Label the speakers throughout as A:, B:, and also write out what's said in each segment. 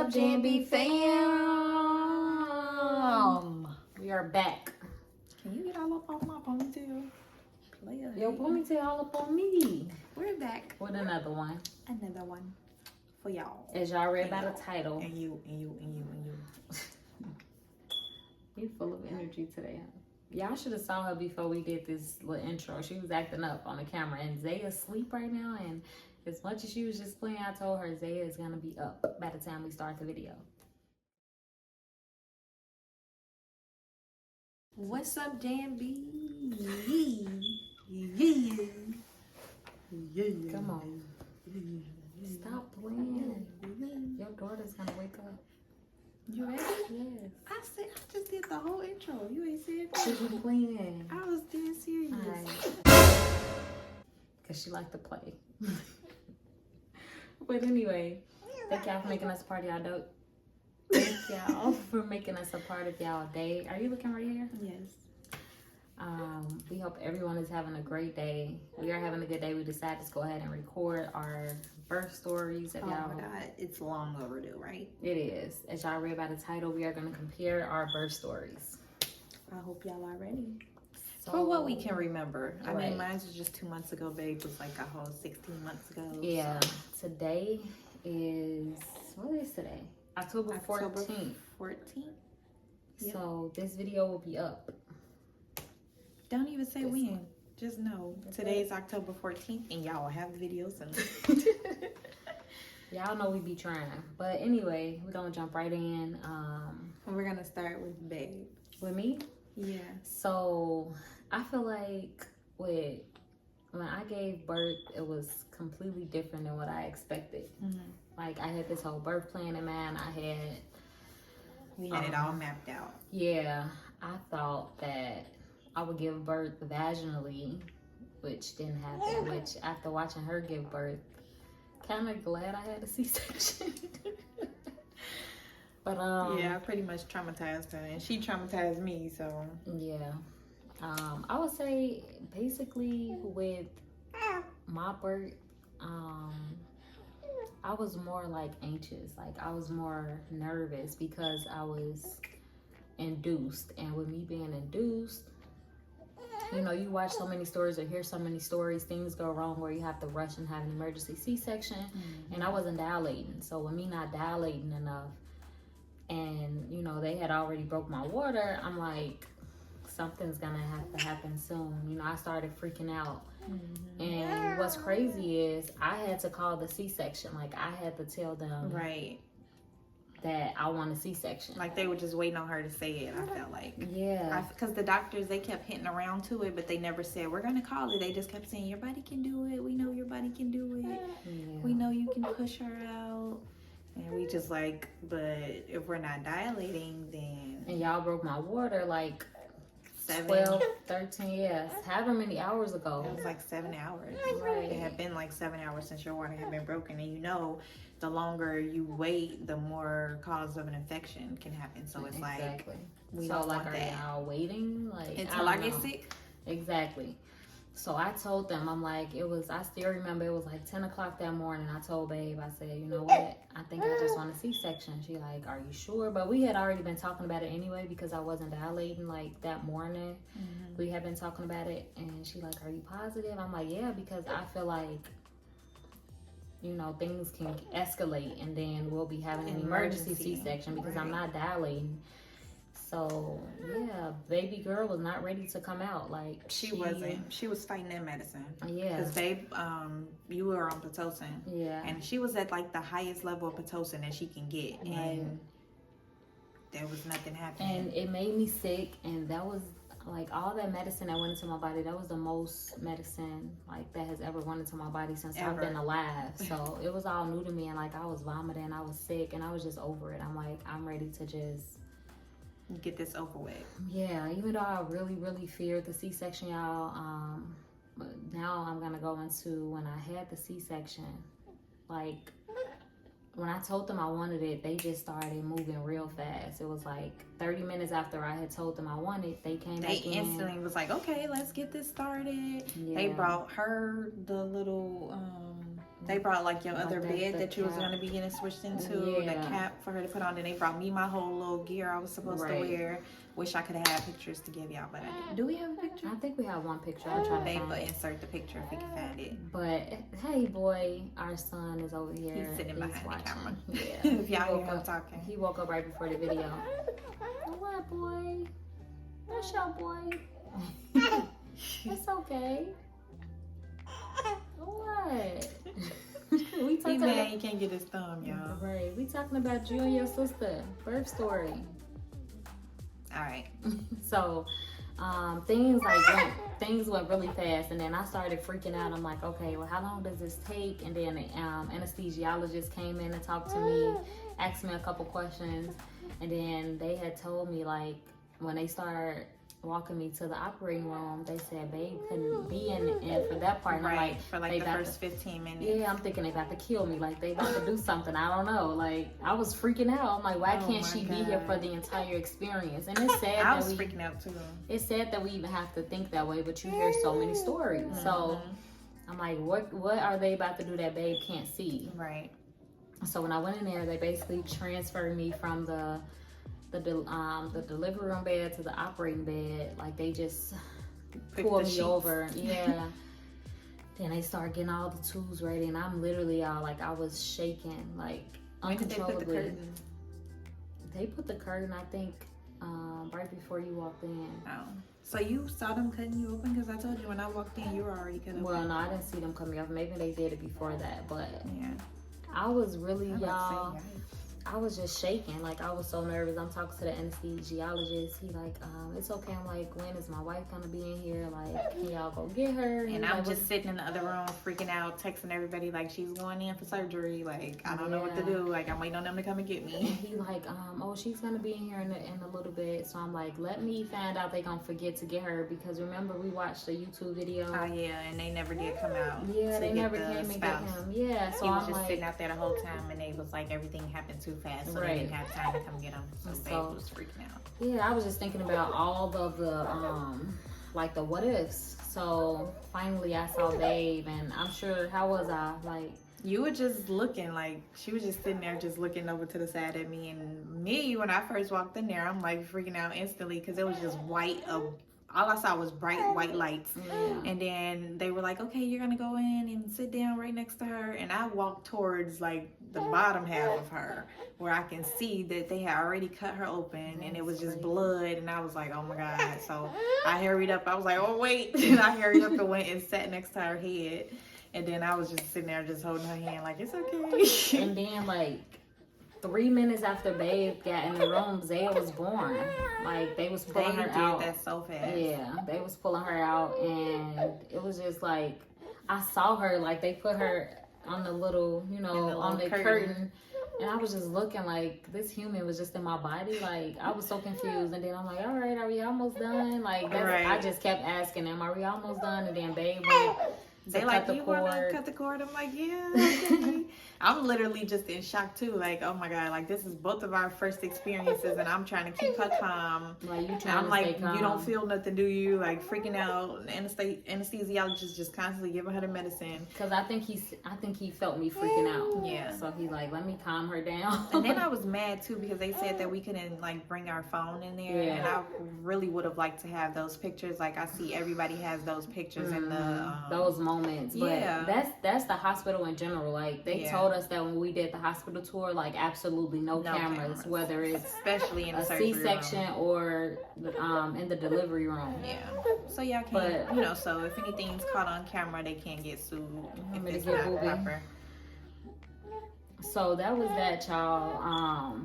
A: up, JB fam? We are back.
B: Can you get all up on my ponytail?
A: Your ponytail all up on me.
B: We're back
A: With another one.
B: Another one for y'all.
A: As y'all read by the title.
B: And you.
A: You full of energy today, huh? Y'all should have saw her before we did this little intro. She was acting up on the camera, and Zaya's asleep right now, and as much as she was just playing, I told her Zaya is gonna be up by the time we start the video.
B: What's up, JB?
A: Come on. Stop playing. Your daughter's gonna wake up.
B: You ready?
A: Yes.
B: I just did the whole intro. You ain't said
A: She's playing.
B: I was dead serious.
A: Because she liked to play. But anyway, thank y'all for making us a part of y'all dope. Thank y'all for making us a part of y'all day. Are you looking right here?
B: Yes.
A: We hope everyone is having a great day. We are having a good day. We decided to go ahead and record our birth stories.
B: Oh my God, it's long overdue, right?
A: It is. As y'all read by the title, we are going to compare our birth stories.
B: I hope y'all are ready.
A: So,
B: for what we can remember. I
A: right.
B: mean, mine was just 2 months ago, babe. It was like a whole 16 months ago.
A: Yeah. So. Today is, what is today? October 14th.
B: 14th? Yep.
A: So this video will be up.
B: Don't even say when. Just know today is October 14th and y'all will have the video soon.
A: Y'all know we be trying. But anyway, we're going to jump right in.
B: We're going to start with babe.
A: With me?
B: Yeah.
A: So I feel like when I gave birth, it was completely different than what I expected.
B: Mm-hmm.
A: Like I had this whole birth plan in mind.
B: We had it all mapped out.
A: Yeah. I thought that I would give birth vaginally, which didn't happen, which after watching her give birth, kind of glad I had a C-section. But
B: yeah, I pretty much traumatized her and she traumatized me, so
A: yeah. I would say basically with my birth, I was more like anxious. Like I was more nervous because I was induced, and with me being induced, you know, you watch so many stories or hear so many stories, things go wrong where you have to rush and have an emergency C-section. Mm-hmm. And I wasn't dilating. So with me not dilating enough, and you know, they had already broke my water, I'm like, something's gonna have to happen soon. You know, I started freaking out. Mm-hmm. And what's crazy is I had to call the C-section. Like I had to tell them that I want a C-section.
B: Like they were just waiting on her to say it, I felt like.
A: Yeah.
B: Because the doctors, they kept hitting around to it, but they never said, we're going to call it. They just kept saying, your body can do it. We know your body can do it. Yeah. We know you can push her out. And we just like, but if we're not dilating, then...
A: And y'all broke my water like 12, 13, yes. However many hours ago.
B: It was like 7 hours.
A: Right.
B: It had been like 7 hours since your water had been broken. And you know, the longer you wait, the more cause of an infection can happen. So it's like, we don't want that.
A: Are y'all waiting? Like,
B: until I get sick?
A: Exactly. So I told them, I'm like, I still remember it was like 10 o'clock that morning. I told babe, I said, you know what? I think I just want a C-section. She like, are you sure? But we had already been talking about it anyway because I wasn't dilating like that morning. Mm-hmm. We had been talking about it. And she like, are you positive? I'm like, yeah, because I feel like, you know, things can escalate and then we'll be having an emergency C-section because I'm not dilating. So yeah, baby girl was not ready to come out. Like
B: she wasn't. She was fighting that medicine.
A: Yeah.
B: Because babe, you were on Pitocin.
A: Yeah.
B: And she was at like the highest level of Pitocin that she can get, and there was nothing happening.
A: And it made me sick, and that was like all that medicine that went into my body. That was the most medicine like that has ever went into my body since I've been alive. So it was all new to me, and like I was vomiting, I was sick, and I was just over it. I'm like, I'm ready to just
B: get this over with.
A: Yeah, even though I really, really feared the C-section, y'all, but now I'm gonna go into when I had the C-section. Like, when I told them I wanted it, they just started moving real fast. It was like 30 minutes after I had told them I wanted, they came back in. They
B: instantly was like, okay, let's get this started. Yeah. They brought her the little They brought like your
A: Like
B: other bed
A: the
B: that you was
A: cap.
B: gonna be getting switched into,
A: Yeah.
B: the cap for her to put on. Then they brought me my whole little gear I was supposed to wear. Wish I could have had pictures to give y'all, but I didn't. Do we have a picture?
A: I think we have one picture. I'll try to
B: They
A: find
B: will
A: it.
B: insert the picture if we can find it.
A: But hey, boy, our son is over here.
B: He's sitting behind the camera.
A: Yeah.
B: If y'all
A: He
B: hear
A: woke
B: him
A: up-
B: talking.
A: He woke up right before the video. What, boy? That's your boy. It's okay. What? We
B: He
A: talking
B: mad
A: about,
B: he can't get his thumb, y'all.
A: right. We talking about you and your sister birth story.
B: All right.
A: So things went really fast, and then I started freaking out. I'm like, okay, well, how long does this take? And then the anesthesiologist came in and talked to me, asked me a couple questions, and then they had told me, like, when they started walking me to the operating room, they said babe couldn't be in for that part. And I'm
B: Right,
A: like,
B: for like
A: they
B: the
A: about
B: first 15 minutes.
A: yeah, I'm thinking they about to kill me. Like, they about to do something. I don't know. Like, I was freaking out. I'm like, why
B: Oh
A: can't
B: my
A: she be here
B: God.
A: for the entire experience? And it's sad
B: I
A: that
B: was
A: we
B: freaking out too.
A: it's sad that we even have to think that way, but you hear so many stories. So I'm like, what are they about to do that babe can't see?
B: Right.
A: So when I went in there, they basically transferred me from the delivery room bed to the operating bed. Like, they just pulled me over. Yeah. Then they start getting all the tools ready, and I'm literally all like, I was shaking, like,
B: When did they put the
A: uncontrollably.
B: curtain?
A: They put the curtain, I think, right before you walked in.
B: Oh. So you saw them cutting you open? Because I told you when I walked in, you were already cut open.
A: Well, no, I didn't see them coming up. Maybe they did it before that, but
B: Yeah.
A: I was really,
B: I'm about
A: y'all,
B: to say,
A: I was just shaking. Like, I was so nervous. I'm talking to the anesthesiologist. He like, it's okay. I'm like, when is my wife gonna be in here? Like, can y'all go get her?
B: And
A: He's
B: I'm
A: like,
B: just sitting in the other room freaking out, texting everybody like she's going in for surgery. Like, I don't know what to do. Like, I'm waiting on them to come and get
A: and
B: me.
A: he like, oh, she's gonna be in here in a little bit. So I'm like, let me find out they gonna forget to get her, because remember we watched a YouTube video.
B: Oh, yeah, and they never did come out.
A: Yeah,
B: to
A: they
B: get
A: never
B: the
A: came and get
B: spouse.
A: him. Yeah, so
B: He was
A: I'm
B: just
A: like,
B: sitting out there the whole time, and they was like, everything happened too fast, so they
A: Right.
B: didn't have time to come get him. So
A: So-
B: babe was freaking out.
A: yeah, I was just thinking about all of the like the what ifs. So finally I saw Babe, and I'm sure, how was I? Like,
B: You were just looking like she was just sitting there, just looking over to the side at me. And me, when I first walked in there, I'm like freaking out instantly because it was just white. All I saw was bright white lights.
A: yeah.
B: And then they were like, okay, you're gonna go in and sit down right next to her. And I walked towards like the bottom half of her, where I can see that they had already cut her open, and it was just blood. And I was like, oh my God. So I hurried up. I was like, oh wait. And I hurried up and went and sat next to her head. And then I was just sitting there just holding her hand like, it's okay.
A: And then like 3 minutes after Babe got in the room, Zaya was born. Like, they was
B: They
A: pulling her
B: did
A: out.
B: that so fast.
A: Yeah, they was pulling her out, and it was just like, I saw her, like, they put her on the little, you know,
B: the
A: on the
B: little
A: curtain, and I was just looking like this human was just in my body. Like, I was so confused, and then I'm like, all right, are we almost done? Like,
B: Right.
A: I just kept asking them, are we almost done? And then Babe went
B: They
A: to
B: like,
A: cut the
B: you want to
A: cord.
B: cut the cord? I'm like, yeah. Okay. I'm literally just in shock too. Like, oh my God, like this is both of our first experiences, and I'm trying to keep her calm.
A: Like, you
B: And
A: trying
B: I'm
A: to
B: like,
A: stay calm.
B: you don't feel nothing, do you? Like freaking out. The anesthesiologist just constantly giving her the medicine.
A: Because I think he felt me freaking out.
B: Yeah.
A: So he's like, let me calm her down.
B: And then I was mad too because they said that we couldn't like bring our phone in there,
A: Yeah.
B: and I really would have liked to have those pictures. Like I see everybody has those pictures in the
A: those moments. But
B: Yeah.
A: that's the hospital in general. Like, they
B: Yeah.
A: told us that when we did the hospital tour, like, absolutely no cameras, whether it's
B: especially in the
A: a
B: surgery
A: C-section
B: room.
A: or in the delivery room.
B: Yeah. So y'all can't,
A: But-
B: you know, so if anything's caught on camera, they can't get sued if
A: me to
B: it's
A: get
B: not
A: booby.
B: proper.
A: So that was that, y'all.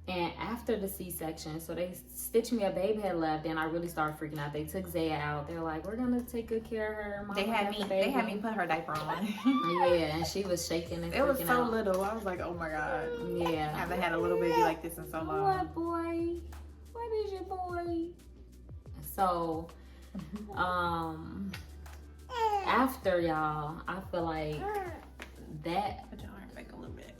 A: And after the C-section, so they stitched me up. Babe had left, and I really started freaking out. They took Zaya out. They're like, we're gonna take good care of her. Mama
B: They had
A: has
B: me.
A: the
B: They had
A: baby.
B: me put her diaper on.
A: Yeah, and she was shaking and
B: It was
A: freaking
B: so
A: out.
B: little. I was like, oh my God. I
A: Yeah.
B: haven't had a little baby like this in so long.
A: What boy? What is your boy? So, after y'all, I feel like that,
B: Put your arm back a little bit.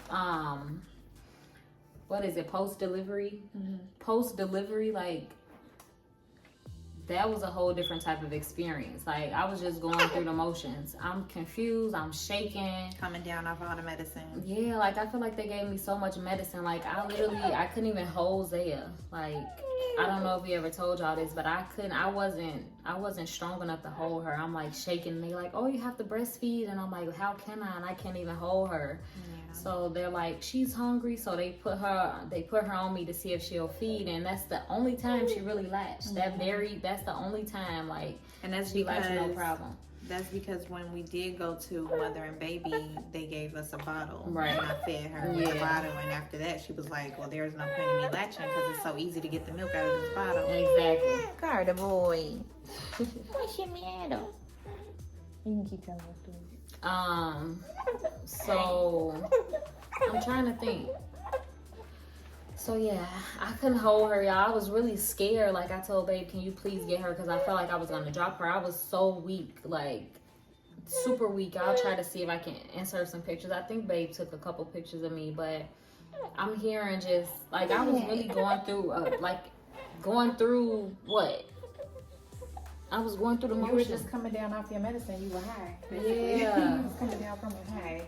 A: what is it, post-delivery?
B: Mm-hmm.
A: Post-delivery, like, that was a whole different type of experience. Like, I was just going through the motions. I'm confused. I'm shaking.
B: Coming down off all the medicine.
A: Yeah, like, I feel like they gave me so much medicine. Like, I couldn't even hold Zaya. Like, I don't know if we ever told y'all this, but I wasn't strong enough to hold her. I'm like shaking. And they like, oh, you have to breastfeed. And I'm like, how can I? And I can't even hold her. Yeah. So they're like, she's hungry. So they put her on me to see if she'll feed. And that's the only time she really latched. That's the only time, like,
B: and that's
A: she
B: because,
A: latched no problem.
B: That's because when we did go to Mother and Baby, they gave us a bottle.
A: Right.
B: And I fed her with the bottle. And after that, she was like, well, there's no point in me latching because it's so easy to get the milk out of this bottle.
A: Exactly.
B: Carter boy. What's your matter? You can keep telling us.
A: So I'm trying to think. So yeah, I couldn't hold her, y'all. I was really scared. Like, I told Babe, can you please get her? Because I felt like I was going to drop her. I was so weak, like super weak. I'll try to see if I can insert some pictures. I think Babe took a couple pictures of me, but I'm hearing just, like, I was really going through what? I was going through the motions.
B: You were just coming down off your medicine. You were high.
A: Yeah.
B: You was coming down from a high.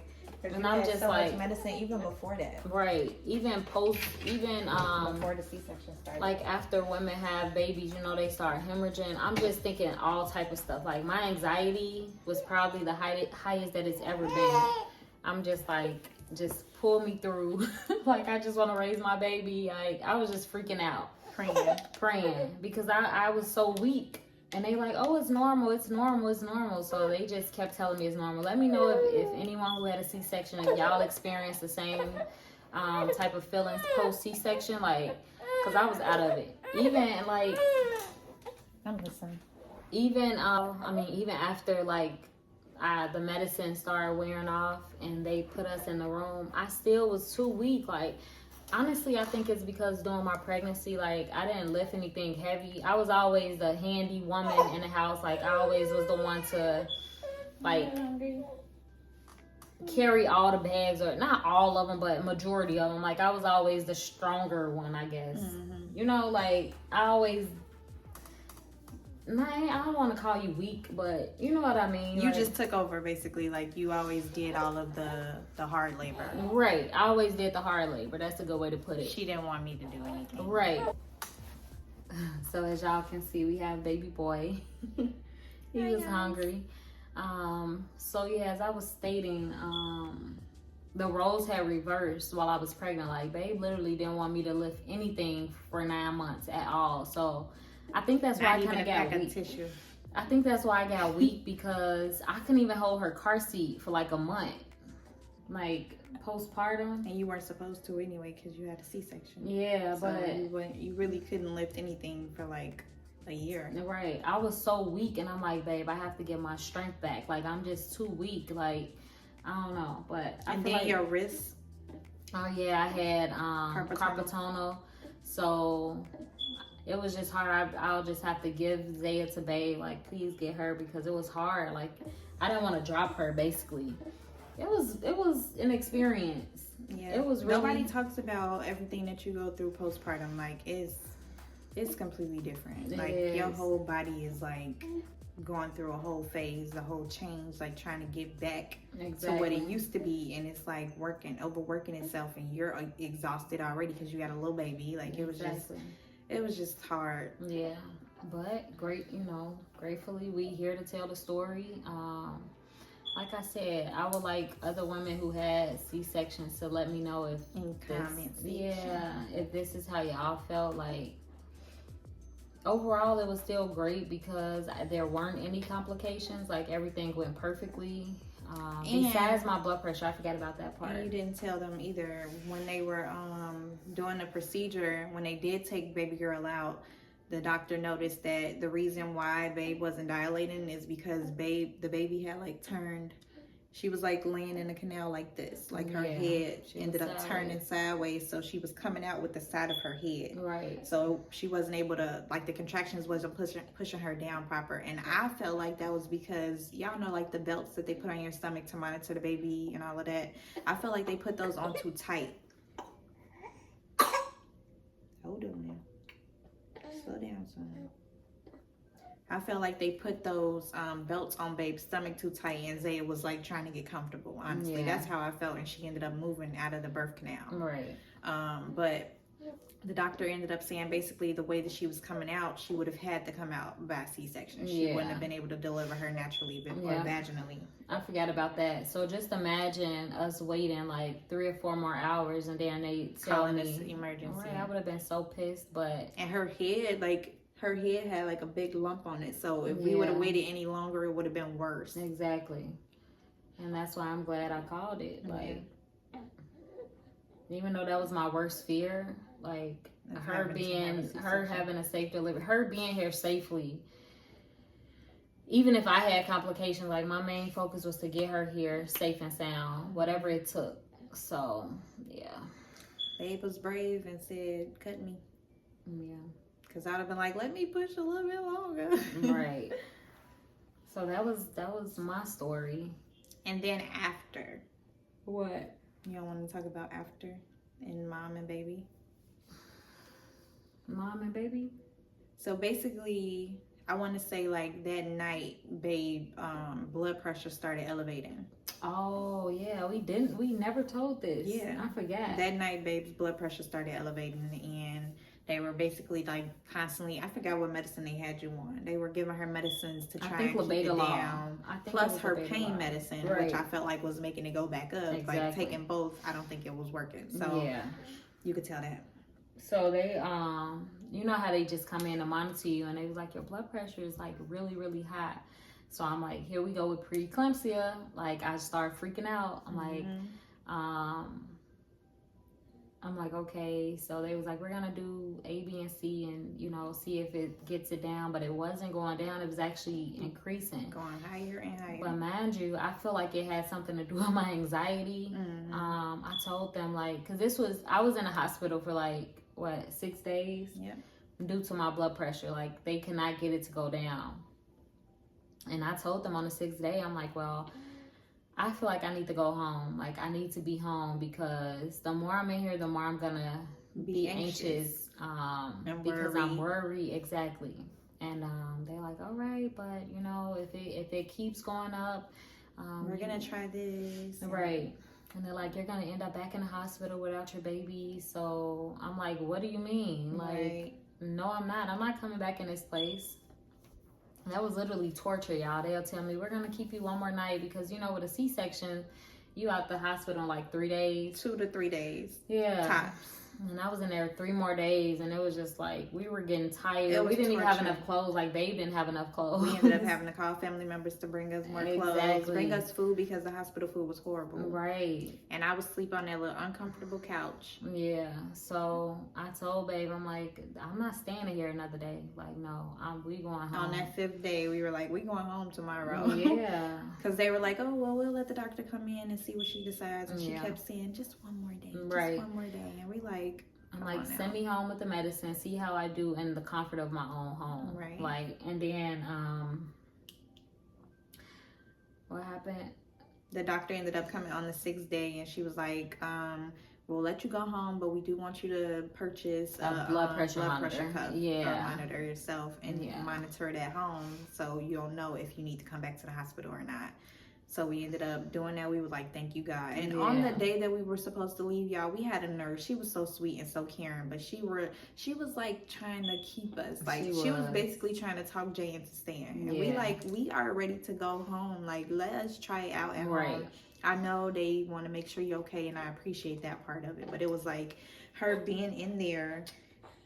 A: And I'm just so like,
B: much medicine even before that.
A: Right. Even before
B: the C-section started.
A: Like, after women have babies, you know, they start hemorrhaging. I'm just thinking all type of stuff. Like, my anxiety was probably the highest that it's ever been. I'm just like, just pull me through. Like, I just want to raise my baby. Like, I was just freaking out. Praying. Because I was so weak. And they like, oh, it's normal. So they just kept telling me it's normal. Let me know if anyone who had a C-section, if y'all experienced the same type of feelings post C-section, like, because I was out of it. Even like,
B: I'm listening.
A: Even after like the medicine started wearing off and they put us in the room, I still was too weak. Like, honestly, I think it's because during my pregnancy, like, I didn't lift anything heavy. I was always the handy woman in the house. Like, I always was the one to, like, carry all the bags, or not all of them, but majority of them. Like, I was always the stronger one, I guess. Mm-hmm. You know, like, I don't want to call you weak, but you know what I mean.
B: You like, just took over, basically. Like, you always did all of the hard labor.
A: Right. I always did the hard labor. That's a good way to put it.
B: She didn't want me to do anything.
A: Right. So as y'all can see, we have baby boy. He was hungry. So yeah, as I was stating, the roles had reversed while I was pregnant. Like, Babe literally didn't want me to lift anything for 9 months at all. So I think that's why I kind of got weak.
B: Tissue.
A: I think that's why I got weak, because I couldn't even hold her car seat for like a month, like postpartum.
B: And you weren't supposed to anyway, because you had a C-section.
A: Yeah,
B: so
A: but
B: you really couldn't lift anything for like a year.
A: Right. I was so weak, and I'm like, Babe, I have to get my strength back. Like, I'm just too weak. Like, I don't know, but
B: and then like your wrists.
A: Oh yeah, I had carpal tunnel, so it was just hard. I'll just have to give Zaya to Babe, like, please get her, because it was hard. Like, I didn't want to drop her, basically. It was an experience.
B: Yeah.
A: It was really...
B: Nobody talks about everything that you go through postpartum. Like, it's completely different. Like, your whole body is like going through a whole phase, the whole change, like trying to get back to what it used to be, and it's like overworking itself, and you're exhausted already because you got a little baby. Like, it was just hard.
A: Yeah, but gratefully we here to tell the story. Like I said, I would like other women who had C-sections to let me know if if this is how y'all felt. Like, overall, it was still great because there weren't any complications. Like, everything went perfectly. Besides my blood pressure, I forgot about that part.
B: And you didn't tell them either when they were doing the procedure. When they did take baby girl out, the doctor noticed that the reason why Babe wasn't dilating is because the baby had like turned. She was like laying in the canal like this, like her head ended up turning sideways, so she was coming out with the side of her head.
A: Right.
B: So she wasn't able to, like, the contractions wasn't pushing her down proper. And I felt like that was because, y'all know, like, the belts that they put on your stomach to monitor the baby and all of that. I felt like they put those on too tight. Hold on now. Slow down, son. I felt like they put those belts on Babe's stomach too tight, and Zaya was like trying to get comfortable. Honestly, that's how I felt, and she ended up moving out of the birth canal.
A: Right.
B: But the doctor ended up saying basically the way that she was coming out, she would have had to come out by C-section. She wouldn't have been able to deliver her naturally or vaginally.
A: I forgot about that. So just imagine us waiting like 3 or 4 more hours, and then they tell me
B: emergency.
A: Right, I would have been so pissed, but
B: and her head had like a big lump on it. So if we would have waited any longer, it would have been worse.
A: Exactly. And that's why I'm glad I called it. Like, even though that was my worst fear, like having a safe delivery, her being here safely. Even if I had complications, like my main focus was to get her here safe and sound, whatever it took. So, yeah.
B: Babe was brave and said, cut me.
A: Yeah.
B: Because I'd have been like, let me push a little bit longer.
A: Right. So that was my story.
B: And then after.
A: What?
B: You don't want to talk about after and mom and baby?
A: Mom and baby?
B: So basically, I want to say like that night, Babe, blood pressure started elevating.
A: Oh, yeah. We never told this.
B: Yeah.
A: I forgot.
B: That night, Babe's blood pressure started elevating, and they were basically like constantly, I forgot what medicine they had you on. They were giving her medicines to try and keep it down. Plus her pain medicine, which I felt like was making it go back up. Exactly. Like taking both, I don't think it was working. So yeah, you could tell that.
A: So they, you know how they just come in to monitor you, and they was like, your blood pressure is like really, really high. So I'm like, here we go with preeclampsia. Like I start freaking out. I'm like, okay. So they was like, we're gonna do A, B, and C, and you know, see if it gets it down. But it wasn't going down. It was actually increasing,
B: going higher and higher.
A: But mind you, I feel like it had something to do with my anxiety. I told them like, cause I was in a hospital for like 6 days.
B: Yeah.
A: Due to my blood pressure, like they cannot get it to go down. And I told them on the 6th day, I'm like, well, I feel like I need to go home. Like, I need to be home because the more I'm in here, the more I'm going to be anxious because I'm worried. Exactly. And they're like, all right, but, you know, if it keeps going up.
B: We're going to try this.
A: Right. And they're like, you're going to end up back in the hospital without your baby. So I'm like, what do you mean? Like, no, I'm not. I'm not coming back in this place. That was literally torture, y'all. They'll tell me, we're going to keep you one more night because, you know, with a C-section, you out the hospital in like 3 days.
B: 2 to 3 days.
A: Yeah.
B: Tops.
A: And I was in there 3 more days, and it was just like, we were getting tired. We didn't even have enough clothes. Like, Babe didn't have enough clothes.
B: We ended up having to call family members to bring us more clothes. Bring us food because the hospital food was horrible.
A: Right.
B: And I would sleep on that little uncomfortable couch.
A: Yeah. So I told Babe, I'm like, I'm not staying here another day. Like, no, we going home.
B: On that 5th day, we were like, we going home tomorrow.
A: Yeah.
B: Because they were like, oh, well, we'll let the doctor come in and see what she decides. And she kept saying, just one more day. Just one more day. And we like...
A: I'm like, send me home with the medicine, see how I do in the comfort of my own home.
B: Right.
A: Like, and then, what happened?
B: The doctor ended up coming on the 6th day, and she was like, we'll let you go home, but we do want you to purchase
A: a blood pressure
B: cuff.
A: Yeah.
B: Monitor yourself and monitor it at home so you'll know if you need to come back to the hospital or not. So we ended up doing that. We were like, thank you, God. And on the day that we were supposed to leave, y'all, we had a nurse. She was so sweet and so caring, but she was like trying to keep us. Like she was basically trying to talk Jay into staying. And we are ready to go home. Like, let us try it out at home. I know they want to make sure you're okay, and I appreciate that part of it. But it was like her being in there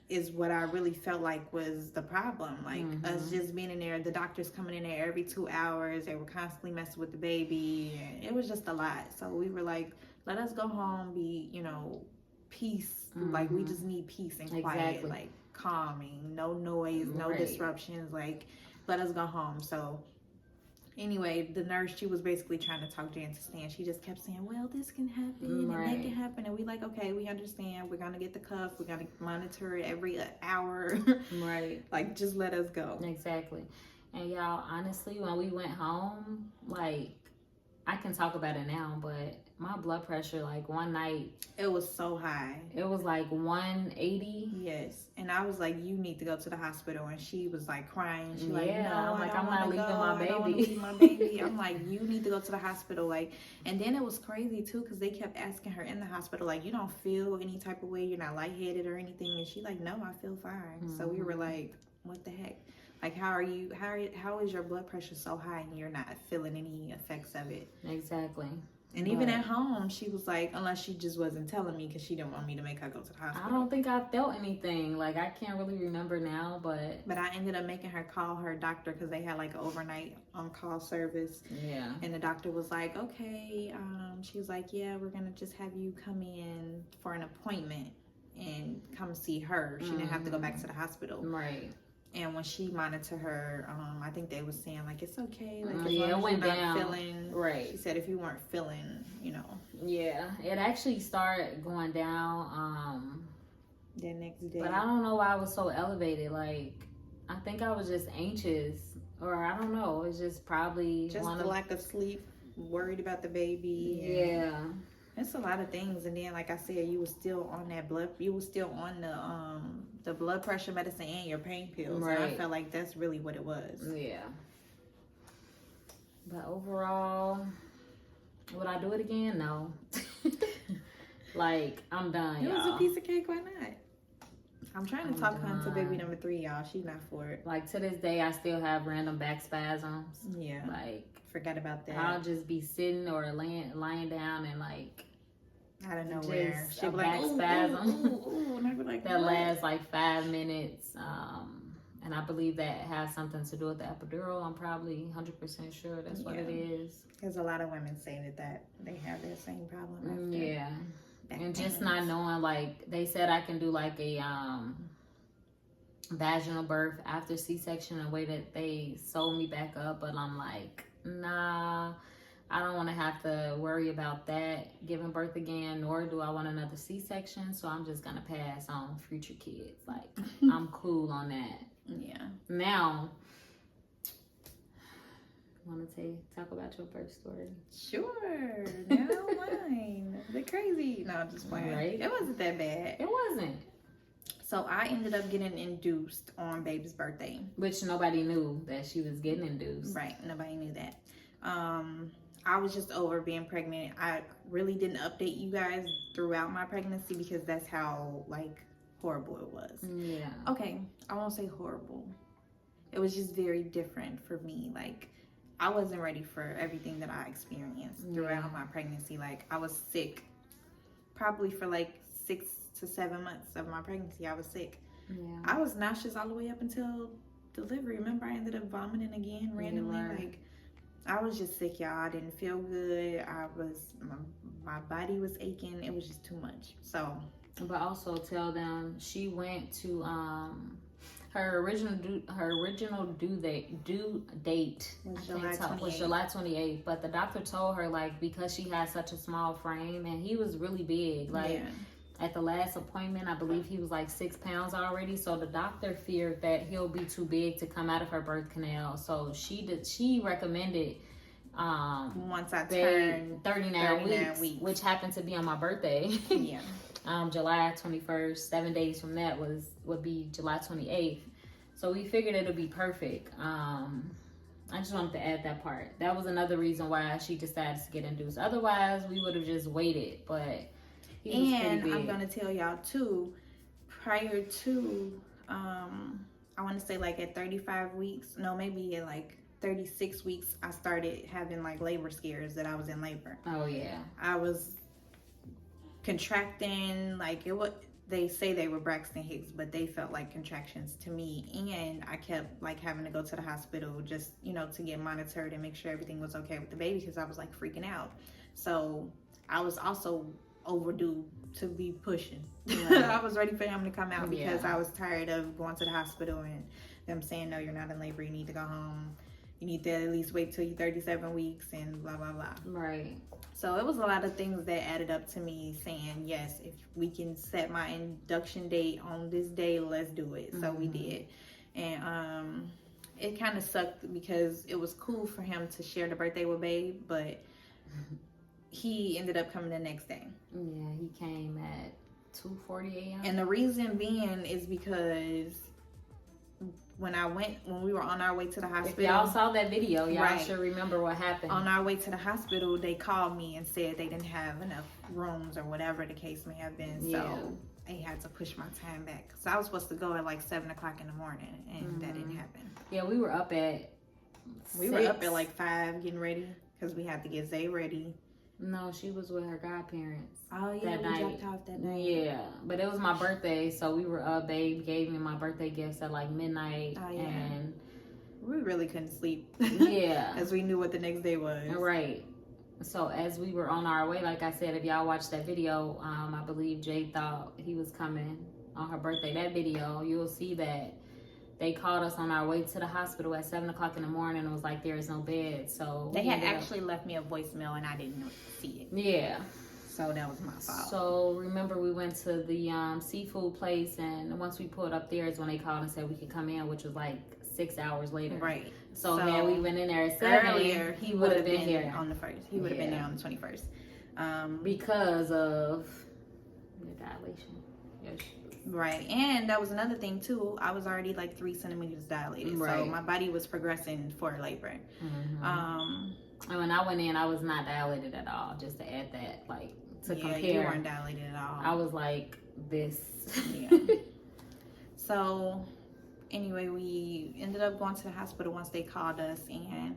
B: is what I really felt like was the problem. Like us just being in there, the doctors coming in there every 2 hours, they were constantly messing with the baby, and it was just a lot. So we were like, let us go home, be, you know, peace. Like we just need peace and quiet, like calming, no noise, no disruptions, like let us go home. So anyway, the nurse, she was basically trying to talk Jay into staying. She just kept saying, well, this can happen and that can happen. And we like, okay, we understand. We're going to get the cuff. We're going to monitor it every hour. Like, just let us go.
A: Exactly. And y'all, honestly, when we went home, like, I can talk about it now, but my blood pressure, like one night,
B: it was so high.
A: It was like 180.
B: Yes. And I was like, you need to go to the hospital. And she was like crying. She like, no,
A: I'm like, I'm not leaving my baby.
B: I don't want to leave my baby. I'm like, you need to go to the hospital. Like, and then it was crazy too, because they kept asking her in the hospital, like, you don't feel any type of way, you're not lightheaded or anything. And she like, no, I feel fine. So we were like, what the heck? Like, how is your blood pressure so high and you're not feeling any effects of it?
A: Exactly.
B: And even at home, she was like, unless she just wasn't telling me because she didn't want me to make her go to the hospital.
A: I don't think I felt anything. Like, I can't really remember now, but
B: I ended up making her call her doctor because they had like an overnight on-call service.
A: Yeah.
B: And the doctor was like, okay. She was like, yeah, we're going to just have you come in for an appointment and come see her. She didn't have to go back to the hospital.
A: Right.
B: And when she monitored her, I think they was saying like, it's okay. Like, as
A: it
B: long as
A: went
B: you're not
A: down.
B: feeling,
A: right.
B: She said if you weren't feeling, you know.
A: Yeah, it actually started going down
B: the next day.
A: But I don't know why I was so elevated. Like, I think I was just anxious, or I don't know. It's just probably
B: just the lack of sleep, worried about the baby.
A: Yeah.
B: It's a lot of things. And then, like I said, you were still on the blood pressure medicine and your pain pills.
A: Right.
B: And I felt like that's really what it was.
A: Yeah. But overall, would I do it again? No. Like, I'm done,
B: It
A: y'all.
B: was a piece of cake. Why not? I'm trying to talk her into baby number 3, y'all. She's not for it.
A: Like, to this day, I still have random back spasms.
B: Yeah.
A: Like,
B: forgot about that.
A: I'll just be sitting or lying down and like
B: out of nowhere,
A: she'll be like, spasm.
B: And I'd be like,
A: that lasts like 5 minutes. And I believe that has something to do with the epidural. I'm probably 100% sure that's what it is.
B: There's a lot of women saying that they have that same problem.
A: Yeah. And just not knowing, like, they said I can do like a vaginal birth after C-section, the way that they sewed me back up, but I'm like, nah, I don't want to have to worry about that giving birth again, nor do I want another C-section, so I'm just gonna pass on future kids. Like, I'm cool on that.
B: Yeah.
A: Now, want to talk about your birth story?
B: Sure. Now mine. The crazy. No, I'm just playing.
A: Right?
B: It wasn't that bad.
A: It wasn't.
B: So I ended up getting induced on baby's birthday.
A: Which nobody knew that she was getting induced.
B: Right. Nobody knew that. I was just over being pregnant. I really didn't update you guys throughout my pregnancy because that's how, like, horrible it was.
A: Yeah.
B: Okay. I won't say horrible. It was just very different for me. Like, I wasn't ready for everything that I experienced throughout my pregnancy. Like, I was sick probably for like 6 to 7 months of my pregnancy. I was sick.
A: Yeah.
B: I was nauseous all the way up until delivery. Remember, I ended up vomiting again randomly. Like, I was just sick, y'all. I didn't feel good. My body was aching. It was just too much. So,
A: but also tell them she went to her original due date was July 28th, but the doctor told her, like, because she had such a small frame and he was really big, like at the last appointment I believe he was like 6 pounds already, so the doctor feared that he'll be too big to come out of her birth canal, so she recommended
B: once I turned
A: 39 weeks, which happened to be on my birthday.
B: Yeah.
A: July 21st, 7 days from that would be July 28th. So we figured it'll be perfect. I just wanted to add that part. That was another reason why she decided to get induced. Otherwise, we would have just waited. But
B: I'm gonna tell y'all too. Prior to, I want to say like at 35 weeks. No, maybe at like 36 weeks, I started having like labor scares that I was in labor.
A: Oh yeah.
B: I was contracting, like they say they were Braxton Hicks, but they felt like contractions to me, and I kept like having to go to the hospital just, you know, to get monitored and make sure everything was okay with the baby because I was like freaking out. So I was also overdue to be pushing. Right. I was ready for him to come out because I was tired of going to the hospital and them saying, no, you're not in labor, you need to go home, you need to at least wait till you're 37 weeks and blah blah blah.
A: Right.
B: So it was a lot of things that added up to me saying, yes, if we can set my induction date on this day, let's do it. So we did. And it kind of sucked because it was cool for him to share the birthday with Babe, but he ended up coming the next day.
A: Yeah, he came at 2:40 a.m.
B: And the reason being is because when we were on our way to the hospital.
A: If y'all saw that video, y'all
B: right,
A: should remember what happened.
B: On our way to the hospital, they called me and said they didn't have enough rooms or whatever the case may have been. So I had to push my time back. So I was supposed to go at like 7 o'clock in the morning, and that didn't happen.
A: Yeah, we were up at 6.
B: Were up at like 5 getting ready because we had to get Zay ready.
A: No, she was with her godparents.
B: Oh, yeah,
A: that
B: we
A: night.
B: dropped off that night.
A: Yeah, but it was my birthday, so we were up. Babe gave me my birthday gifts at like midnight.
B: Oh, yeah.
A: And
B: we really couldn't sleep.
A: Yeah.
B: As we knew what the next day was.
A: Right. So as we were on our way, like I said, if y'all watched that video, I believe Jay thought he was coming on her birthday. That video, you'll see that they called us on our way to the hospital at 7 o'clock in the morning. And it was like, there is no bed. So
B: they had actually left me a voicemail and I didn't see it.
A: Yeah.
B: So that was my fault.
A: So remember, we went to the seafood place, and once we pulled up there is when they called and said we could come in, which was like 6 hours later.
B: Right.
A: So man, we went in there at 7.
B: Earlier, he would have been here on the 1st. He would have been there on the 21st.
A: Because of the dilation. Yes.
B: Right. And that was another thing too. I was already like 3 centimeters dilated. Right. So my body was progressing for labor.
A: Mm-hmm. And when I went in, I was not dilated at all. Just to add that, like, to compare.
B: You weren't dilated at all.
A: I was like this.
B: Yeah. So anyway, we ended up going to the hospital once they called us, and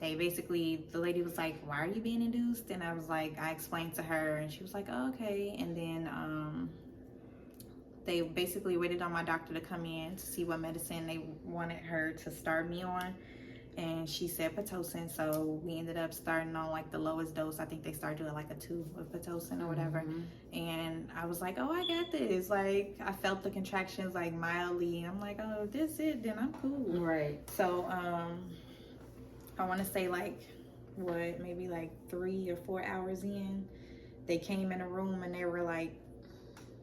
B: they basically, the lady was like, why are you being induced? And I was like, I explained to her, and she was like, oh, okay. And then they basically waited on my doctor to come in to see what medicine they wanted her to start me on. And she said Pitocin, so we ended up starting on like the lowest dose. I think they started at like a 2 of Pitocin or whatever. And I was like, oh, I got this. Like, I felt the contractions like mildly. I'm like, oh, if this it, then I'm cool.
A: Right.
B: So I want to say like maybe like 3 or 4 hours in, they came in a room and they were like,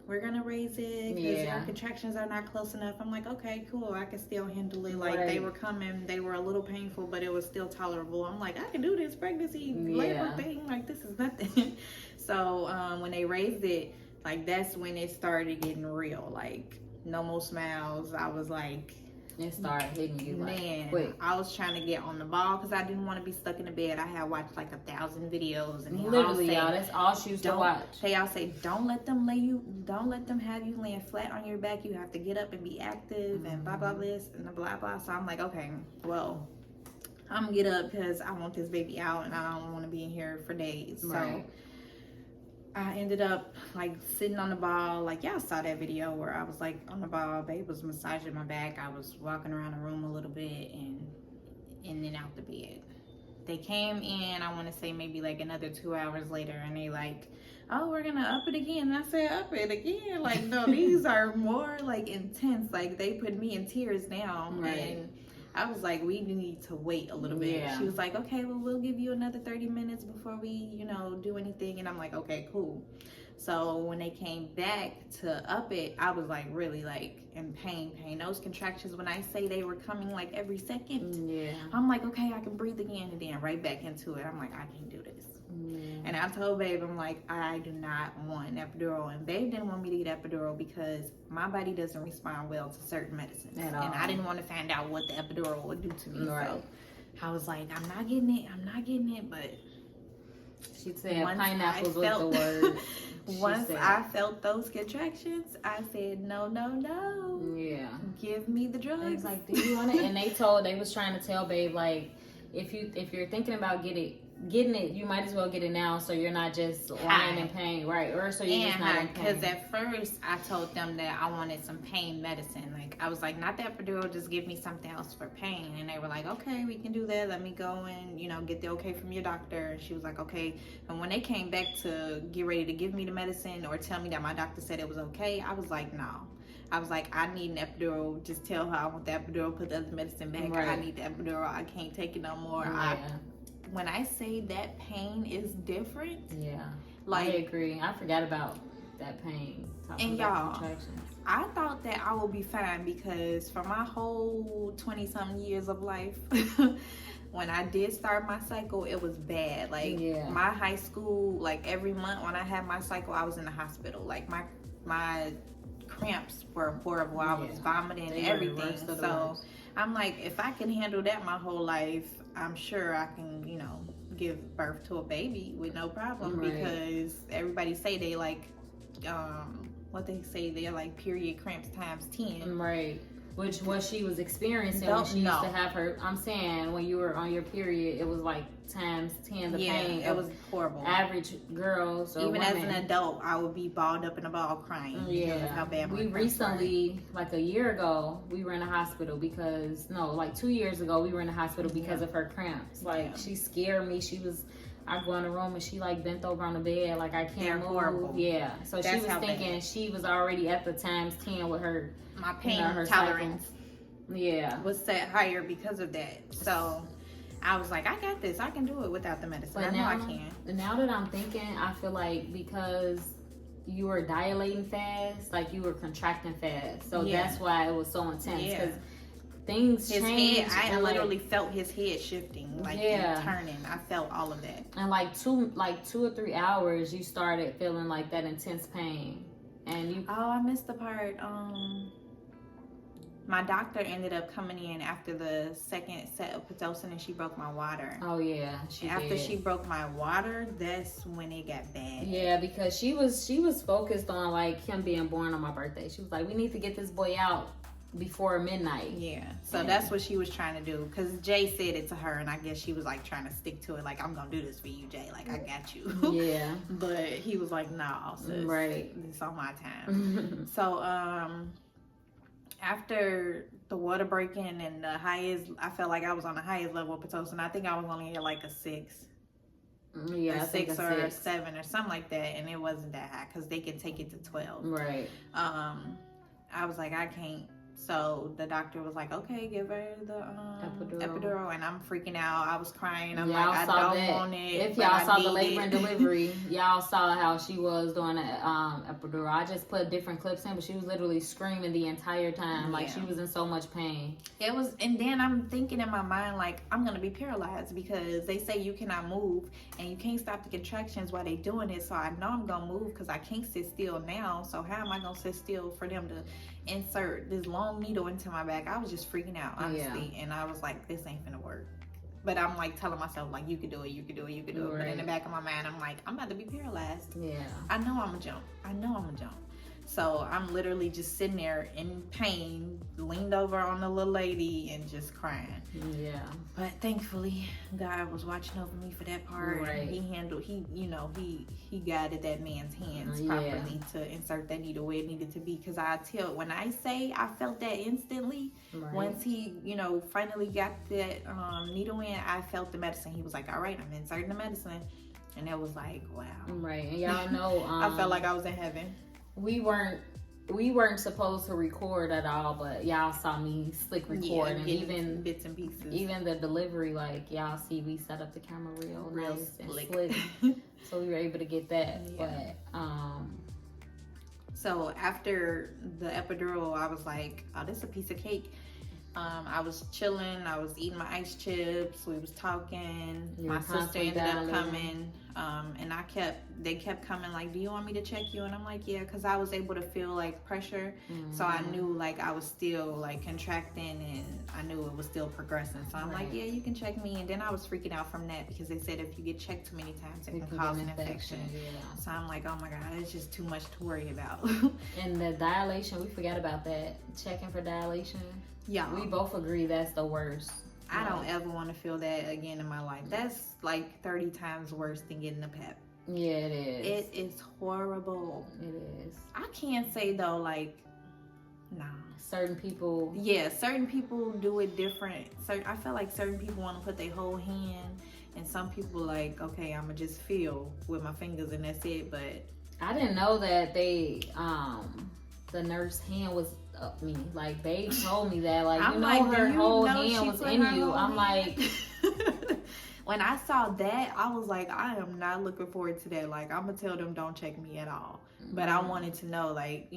B: we're gonna raise it because your contractions are not close enough. I'm like, okay, cool, I can still handle it. Like, they were coming, they were a little painful, but it was still tolerable. I'm like, I can do this pregnancy labor thing. Like, this is nothing. So when they raised it, like, that's when it started getting real. Like, no more smiles. I was like,
A: it started hitting you,
B: man.
A: Quick.
B: I was trying to get on the ball because I didn't want to be stuck in the bed. I had watched like 1,000 videos, and they
A: literally,
B: all say,
A: y'all, that's all she used to watch.
B: They all say, don't let them have you laying flat on your back. You have to get up and be active, and blah blah this and blah blah. So I'm like, okay, well, I'm gonna get up because I want this baby out, and I don't want to be in here for days.
A: Right.
B: So I ended up like sitting on the ball. Like, y'all saw that video where I was like on the ball. Babe was massaging my back. I was walking around the room a little bit and then out the bed. They came in, I want to say maybe like another 2 hours later, and they like, oh, we're gonna up it again. And I said, up it again? Like, no, these are more like intense. Like, they put me in tears now.
A: Right.
B: And I was like, we need to wait a little bit.
A: Yeah.
B: She was like, okay, well, we'll give you another 30 minutes before we, do anything. And I'm like, okay, cool. So when they came back to up it, I was like really like in pain. Those contractions, when I say they were coming like every second, I'm like, okay, I can breathe again, and then right back into it. I'm like, I can't do this. And I told Babe, I'm like, I do not want an epidural. And Babe didn't want me to get epidural because my body doesn't respond well to certain medicines. And I didn't want to find out what the epidural would do to me. Right. So I was like, I'm not getting it. But
A: she said pineapples was the word.
B: Once I felt those contractions, I said, no.
A: Yeah.
B: Give me the drugs.
A: I was like, do you want it? And they was trying to tell Babe, like, if you're thinking about getting it, you might as well get it now, so you're not just lying in pain, right? Or so you're just not in pain.
B: Because at first I told them that I wanted some pain medicine. Like, I was like, not the epidural, just give me something else for pain. And they were like, okay, we can do that. Let me go and get the okay from your doctor. And she was like, okay. And when they came back to get ready to give me the medicine or tell me that my doctor said it was okay, I was like, no. I was like, I need an epidural. Just tell her I want the epidural. Put the other medicine back. Right. I need the epidural. I can't take it no more.
A: Yeah.
B: When I say that pain is different,
A: like, I agree. I forgot about that pain.
B: And y'all, I thought that I would be fine because for my whole 20-something years of life, when I did start my cycle, it was bad. Like my high school, like every month when I had my cycle, I was in the hospital. Like my cramps were horrible. I was vomiting and everything. So I'm like, if I can handle that my whole life, I'm sure I can, you know, give birth to a baby with no problem. Because everybody say they like, what they say, they're like period cramps times 10.
A: Right. Which what she was experiencing when she used to have her. I'm saying when you were on your period, it was like times 10 the pain.
B: It was horrible.
A: Average girls, or
B: even
A: women.
B: as an adult, I would be balled up in a ball crying.
A: Yeah,
B: how bad
A: we recently, like a year ago, we were in the hospital because like 2 years ago, we were in the hospital because of her cramps. Like she scared me. I go in the room and she like bent over on the bed, like I can't move.
B: Horrible.
A: Yeah, so she was thinking she was already at the times 10 with her.
B: My pain her tolerance was set higher because of that. So I was like, I got this. I can do it without the medicine. I know I can.
A: Now that I'm thinking, I feel like because you were dilating fast, like you were contracting fast. So that's why it was so intense. Because things changed.
B: I literally felt his head shifting, like and turning. I felt all of that.
A: And like 2 or 3 hours, you started feeling like that intense pain. And you
B: I missed the part. My doctor ended up coming in after the second set of Pitocin and she broke my water.
A: Oh yeah,
B: after she broke my water, that's when it got bad.
A: Yeah, because she was focused on like him being born on my birthday. She was like, we need to get this boy out before midnight.
B: Yeah, so that's what she was trying to do. Because Jay said it to her, and I guess she was like trying to stick to it. Like, I'm gonna do this for you, Jay. Like, I got you.
A: Yeah.
B: But he was like, nah, sis.
A: Right.
B: It's on my time. So after the water breaking and the highest, I felt like I was on the highest level of Pitocin. I think I was only at like a 6.
A: Yeah,
B: a 6 or a 7 or something like that, and it wasn't that high because they can take it to 12.
A: Right.
B: I was like, I can't. So the doctor was like, okay, give her the epidural. And I'm freaking out. I was crying. I'm like, I don't want it.
A: If y'all saw the labor and delivery, y'all saw how she was doing the epidural. I just put different clips in, but she was literally screaming the entire time. Like she was in so much pain.
B: It was, and then I'm thinking in my mind, like, I'm going to be paralyzed because they say you cannot move and you can't stop the contractions while they doing it. So I know I'm going to move because I can't sit still now. So how am I going to sit still for them to insert this long needle into my back? I was just freaking out, honestly. And I was like, this ain't gonna work. But I'm like telling myself, like, you can do it, you can do it, you can do it. But in the back of my mind, I'm like, I'm about to be paralyzed.
A: Yeah.
B: I know I'm gonna jump. So I'm literally just sitting there in pain, leaned over on the little lady and just crying.
A: Yeah.
B: But thankfully, God was watching over me for that part.
A: Right.
B: He guided that man's hands properly to insert that needle where it needed to be. Because when I say I felt that instantly, once he, finally got that needle in, I felt the medicine. He was like, all right, I'm inserting the medicine. And it was like, wow.
A: Right. And y'all know.
B: I felt like I was in heaven.
A: We weren't supposed to record at all, but y'all saw me slick record, and even
B: bits and pieces.
A: Even the delivery, like y'all see, we set up the camera real nice
B: slick.
A: and slick, so we were able to get that. Yeah. But
B: so after the epidural, I was like, oh, this is a piece of cake. I was chilling. I was eating my ice chips. We was talking. My sister ended up coming, and they kept coming like, do you want me to check you? And I'm like, yeah, because I was able to feel like pressure. So I knew like I was still like contracting, and I knew it was still progressing. So I'm like, yeah, you can check me. And then I was freaking out from that because they said if you get checked too many times, it can cause an infection. Yeah. So I'm like, oh my God, it's just too much to worry about.
A: And the dilation, we forgot about that. Checking for dilation.
B: Yeah,
A: we both agree that's the worst.
B: I don't ever want to feel that again in my life. That's like 30 times worse than getting a pep.
A: Yeah, it is.
B: It is horrible.
A: It is.
B: I can't say though, like, nah.
A: Certain people.
B: Yeah, certain people do it different. I feel like certain people want to put their whole hand, and some people like, okay, I'ma just feel with my fingers and that's it. But
A: I didn't know that the nurse hand was up me. Like they told me that, like, her whole hand was in you. I'm like,
B: when I saw that, I was like, I am not looking forward to that. Like, I'm gonna tell them don't check me at all. But I wanted to know, like,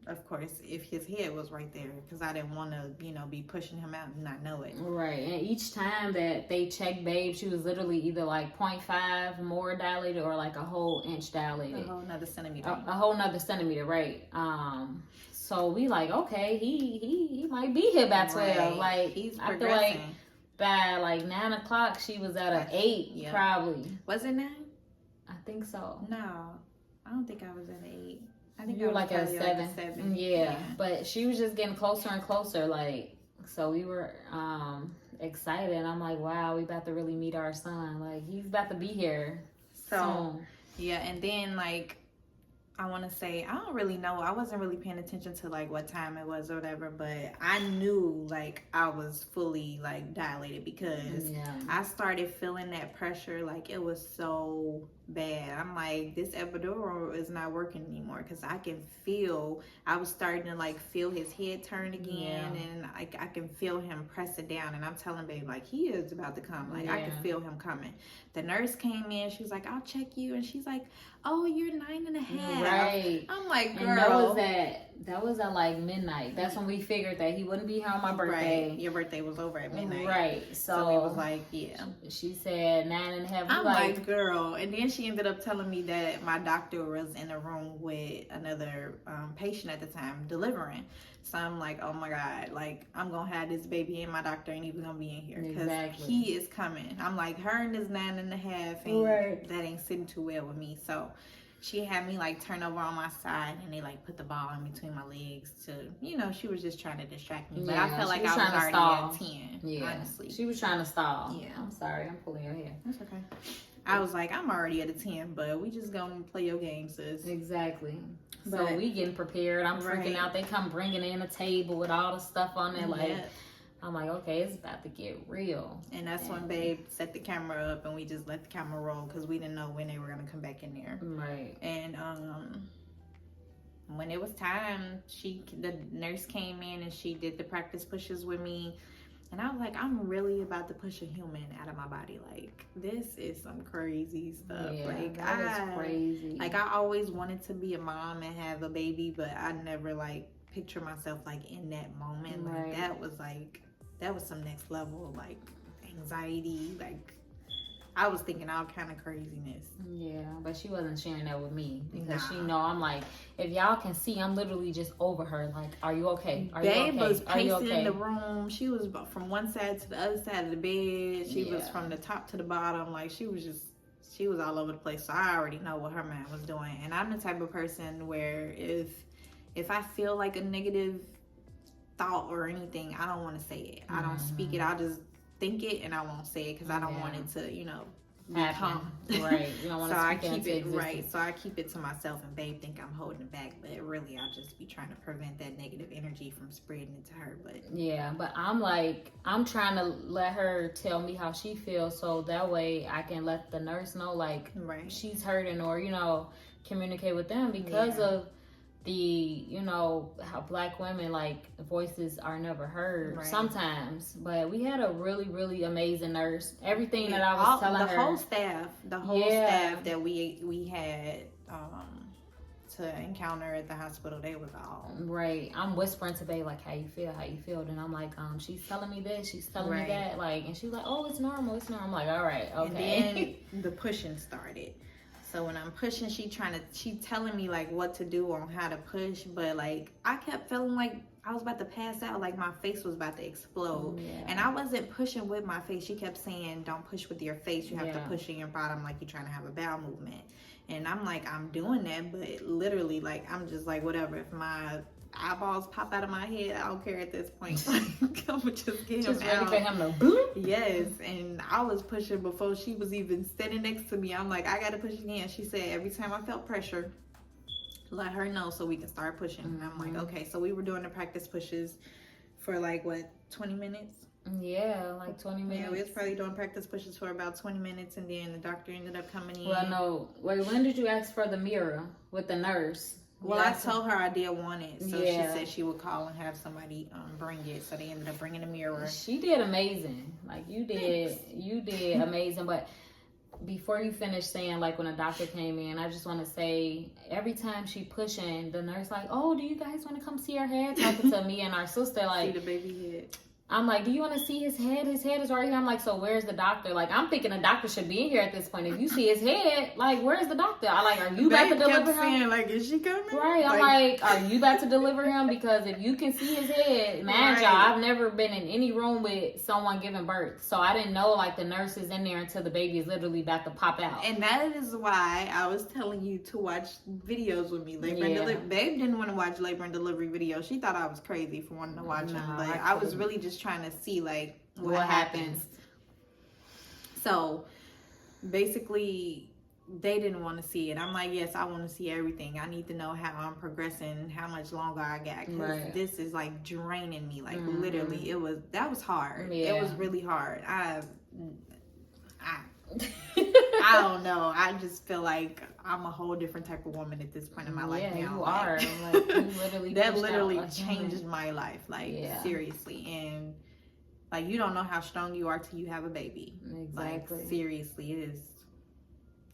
B: of course, if his head was right there, because I didn't want to, you know, be pushing him out and not know it.
A: Right. And each time that they checked Babe, she was literally either like 0.5 more dilated or like a whole inch dilated.
B: A whole nother centimeter.
A: A whole nother centimeter, right. So we like, okay, he might be here by 12.
B: Right.
A: Like,
B: he's
A: I feel
B: progressing.
A: like by like 9 o'clock, she was at an 8, probably.
B: Was it 9?
A: I think so.
B: No, I don't think I was at 8. I think
A: you were
B: I was
A: like at 7.
B: Like 7.
A: Yeah, but she was just getting closer and closer. Like, so we were excited. I'm like, wow, we about to really meet our son. Like, he's about to be here soon.
B: Yeah, and then like, I want to say, I don't really know. I wasn't really paying attention to like what time it was or whatever, but I knew like I was fully like dilated because I started feeling that pressure. Like, it was so bad. I'm like, this epidural is not working anymore because I can feel, I was starting to like feel his head turn again, and I can feel him press it down, and I'm telling Babe like, he is about to come. Like, I can feel him coming. The nurse came in, she was like, I'll check you, and she's like, oh, you're 9.5.
A: Right.
B: I'm like, girl.
A: And that was at like midnight. That's when we figured that he wouldn't be here on my birthday.
B: Right. Your birthday was over at midnight.
A: Right.
B: So it was like,
A: she said 9.5.
B: I'm like, girl. And then she ended up telling me that my doctor was in a room with another patient at the time delivering. So I'm like, oh my God, like, I'm going to have this baby and my doctor ain't even going to be in here because he is coming. I'm like, her and his 9.5, and that ain't sitting too well with me. So she had me like turn over on my side, and they like put the ball in between my legs to, you know, she was just trying to distract me. But I felt like I was already at 10, honestly.
A: She was trying to stall.
B: Yeah.
A: I'm sorry, I'm pulling your hair.
B: That's okay. I was like, I'm already at a 10, but we just gonna play your game, sis.
A: Exactly. So we getting prepared. I'm freaking out. They come bringing in a table with all the stuff on it. Like, I'm like, okay, it's about to get real.
B: And that's when Babe set the camera up, and we just let the camera roll because we didn't know when they were gonna come back in there.
A: Right.
B: And when it was time, the nurse came in and she did the practice pushes with me. And I was like, I'm really about to push a human out of my body. Like, this is some crazy stuff.
A: Yeah,
B: like,
A: that is crazy.
B: Like, I always wanted to be a mom and have a baby, but I never, like, picture myself, like, in that moment. Like, that was some next level, like, anxiety. Like, I was thinking all kind of craziness.
A: Yeah, but she wasn't sharing that with me because she know I'm like, if y'all can see, I'm literally just over her. Like, are you okay? Are
B: Babe
A: you okay?
B: was pacing in the room. She was from one side to the other side of the bed. She was from the top to the bottom. Like, she was all over the place. So I already know what her mind was doing. And I'm the type of person where if I feel like a negative thought or anything, I don't want to say it. I don't speak it. I'll just think it, and I won't say it because I don't want it to, you know, become.
A: Right. You don't want
B: so
A: to
B: I keep it right. So I keep it to myself, and Babe think I'm holding it back, but really I just be trying to prevent that negative energy from spreading into her. But
A: but I'm like, I'm trying to let her tell me how she feels, so that way I can let the nurse know, like, she's hurting, or, you know, communicate with them because of the, you know, how Black women, like, voices are never heard sometimes. But we had a really, really amazing nurse. Everything that I was telling her,
B: the whole staff that we had to encounter at the hospital, they was all
A: I'm whispering to Babe, like, how you feel, and I'm like, she's telling me this, she's telling me that, like, and she's like, oh, it's normal. I'm like, all right, okay.
B: And then the pushing started. So when I'm pushing, she telling me like what to do on how to push, but like I kept feeling like I was about to pass out, like my face was about to explode. And I wasn't pushing with my face. She kept saying, don't push with your face, you have to push in your bottom like you're trying to have a bowel movement. And I'm like, I'm doing that, but literally, like, I'm just like, whatever, if my eyeballs pop out of my head, I don't care at this point. Like, I'm gonna just get him out.
A: Ready for him to boop.
B: Yes, and I was pushing before she was even standing next to me. I'm like, I gotta push again. She said every time I felt pressure, let her know so we can start pushing. And I'm like, okay. So we were doing the practice pushes for like, what, 20 minutes?
A: Yeah, like 20 minutes.
B: Yeah, we was probably doing practice pushes for about 20 minutes, and then the doctor ended up coming in.
A: Well, no. Wait, when did you ask for the mirror with the nurse?
B: Well, I told her I did want it, so she said she would call and have somebody bring it. So they ended up bringing a mirror.
A: She did amazing. Like, you did amazing. But before you finish saying, like, when a doctor came in, I just want to say, every time she pushing, the nurse like, oh, do you guys want to come see her head? Talking to me and our sister, like,
B: see the baby head.
A: I'm like, do you want to see his head? His head is right here. I'm like, so where's the doctor? Like, I'm thinking the doctor should be in here at this point. If you see his head, like, where's the doctor? I like, are you about to deliver him?
B: Saying, like, is she coming?
A: Right. I'm like, are you about to deliver him? Because if you can see his head, man, y'all, I've never been in any room with someone giving birth. So I didn't know, like, the nurse is in there until the baby is literally about to pop out.
B: And that is why I was telling you to watch videos with me. Labor and delivery. Babe didn't want to watch labor and delivery videos. She thought I was crazy for wanting to watch them. But I was really just trying to see, like, what happens. So basically they didn't want to see it. I'm like, yes, I want to see everything. I need to know how I'm progressing, how much longer I got, because this is like draining me, like literally. That was hard. It was really hard. I don't know. I just feel like I'm a whole different type of woman at this point in my life now.
A: You are. Like, you literally
B: that literally changed my life, like seriously. And like, you don't know how strong you are till you have a baby.
A: Exactly.
B: Like, seriously,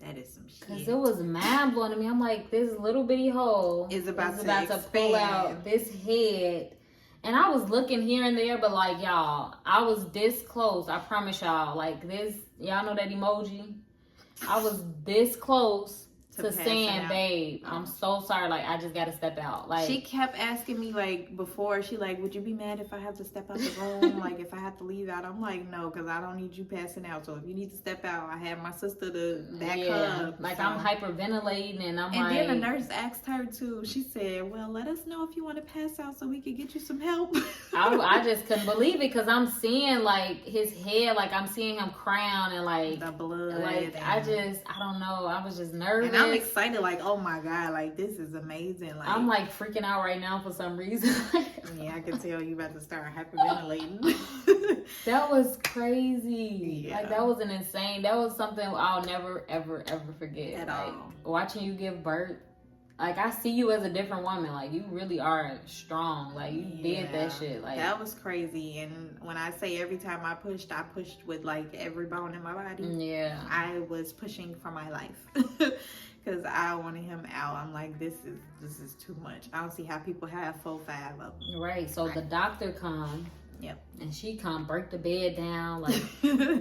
B: that is some shit.
A: Because it was mind blowing to me. I'm like, this little bitty hole
B: is about
A: to pull out this head. And I was looking here and there, but like, y'all, I was this close. I promise y'all. Like, this, y'all know that emoji? I was this close to saying, babe, I'm so sorry. Like, I just got to step out. Like,
B: she kept asking me, like, before, she like, would you be mad if I have to step out the room? Like, if I have to leave out? I'm like, no, because I don't need you passing out. So if you need to step out, I have my sister to back her up.
A: Like, so. I'm hyperventilating, and I'm
B: and then the nurse asked her too. She said, well, let us know if you want to pass out so we can get you some help.
A: I just couldn't believe it, because I'm seeing, like, his head, like, I'm seeing him crown and, like,
B: the blood.
A: Like, I don't know. I was just nervous.
B: And I'm excited, like, oh my God, like, this is amazing. Like,
A: I'm like freaking out right now for some reason.
B: Yeah, I can tell you about to start hyperventilating.
A: That was crazy. Yeah. Like, that was that was something I'll never, ever, ever forget.
B: At
A: like,
B: all.
A: Watching you give birth. Like, I see you as a different woman. Like, you really are strong. Like, you did that shit. Like,
B: that was crazy. And when I say every time I pushed with, like, every bone in my body.
A: Yeah.
B: I was pushing for my life. Because I wanted him out. I'm like, this is too much. I don't see how people have 4-5 of them.
A: Right. So the doctor come.
B: Yep.
A: And she come break the bed down, like,